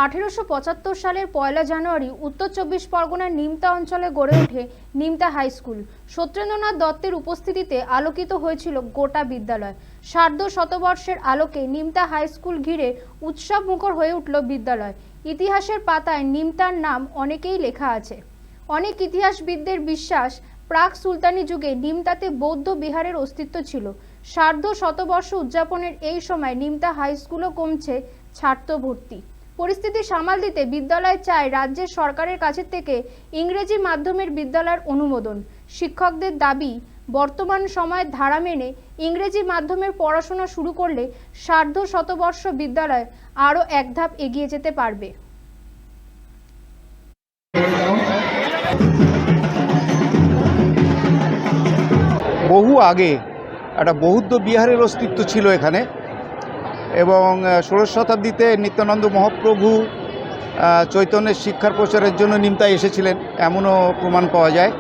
1875 সালের 1 জানুয়ারি উত্তর চব্বিশ পরগনার নিমতা অঞ্চলে গড়ে ওঠে নিমতা হাই স্কুল। সত্যেন্দ্রনাথ দত্তের উপস্থিতিতে আলোকিত হয়েছিল গোটা বিদ্যালয়। সার্ধ শতবর্ষের আলোকে নিমতা হাই স্কুল ঘিরে উৎসব মুখর হয়ে উঠল বিদ্যালয়। ইতিহাসের পাতায় নিমতার নাম অনেকেই লেখা আছে। অনেক ইতিহাসবিদদের বিশ্বাস, প্রাক সুলতানি যুগে নিমতাতে বৌদ্ধ বিহারের অস্তিত্ব ছিল। সার্ধ শতবর্ষ উদযাপনের এই সময় নিমতা হাই স্কুলও কমছে ছাত্র ভর্তি। পরিস্থিতি সামাল দিতে বিদ্যালয় চায় রাজ্যের সরকারের কাছে থেকে ইংরেজি মাধ্যমের বিদ্যালয়ের অনুমোদন। শিক্ষকদের দাবি, বর্তমান সময়ের ধারা মেনে ইংরেজি মাধ্যমের পড়াশোনা শুরু করলে সার্ধ শতবর্ষ বিদ্যালয় আরও এক ধাপ এগিয়ে যেতে পারবে। বহু আগে একটা বৌদ্ধ বিহারের অস্তিত্ব ছিল এখানে, এবং 16 শতাব্দীতে নিত্যানন্দ মহাপ্রভু চৈতন্যের শিক্ষার প্রচারের জন্য নিমতায় এসেছিলেন এমনও প্রমাণ পাওয়া যায়।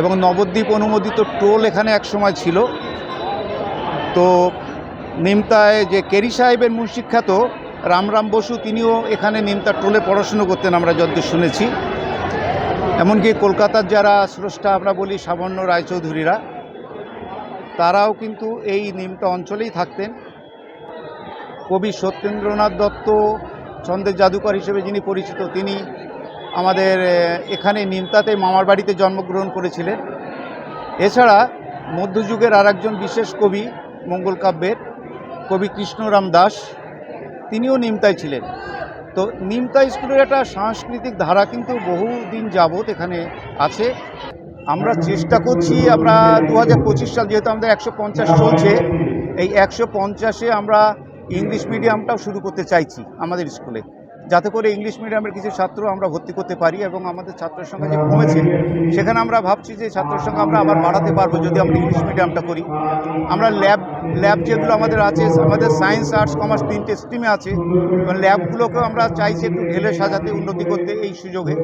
এবং নবদ্বীপ অনুমোদিত টোল এখানে একসময় ছিল। তো নিমতায় যে কেরি সাহেবের মুন্সিখ্যাত রামরাম বসু, তিনিও এখানে নিমতার টোলে পড়াশুনো করতেন আমরা যতদূর শুনেছি। এমনকি কলকাতার যারা স্রষ্টা আমরা বলি সাবর্ণ রায়চৌধুরীরা, তারাও কিন্তু এই নিমতা অঞ্চলেই থাকতেন। কবি সত্যেন্দ্রনাথ দত্ত ছন্দের জাদুকর হিসেবে যিনি পরিচিত, তিনি আমাদের এখানে নিমতাতে মামার বাড়িতে জন্মগ্রহণ করেছিলেন। এছাড়া মধ্যযুগের আরেকজন বিশেষ কবি মঙ্গল কাব্যের কবি কৃষ্ণরাম দাস, তিনিও নিমতায় ছিলেন। তো নিমতা স্কুলের একটা সাংস্কৃতিক ধারা কিন্তু বহুদিন যাবৎ এখানে আছে। আমরা চেষ্টা করছি, আমরা 2025 সাল যেহেতু আমাদের 150 চলছে, এই 150-এ আমরা ইংলিশ মিডিয়ামটাও শুরু করতে চাইছি আমাদের স্কুলে, যাতে করে ইংলিশ মিডিয়ামের কিছু ছাত্র আমরা ভর্তি করতে পারি। এবং আমাদের ছাত্রের সংখ্যা যে কমেছে, সেখানে আমরা ভাবছি যে ছাত্রের সংখ্যা আমরা আবার বাড়াতে পারবো যদি আমরা ইংলিশ মিডিয়ামটা করি। আমরা ল্যাব যেগুলো আমাদের আছে, আমাদের সায়েন্স, আর্টস, কমার্স 3টে স্ট্রিমে আছে, এবং ল্যাবগুলোকেও আমরা চাইছি একটু ঢেলে সাজাতে, উন্নতি করতে এই সুযোগে।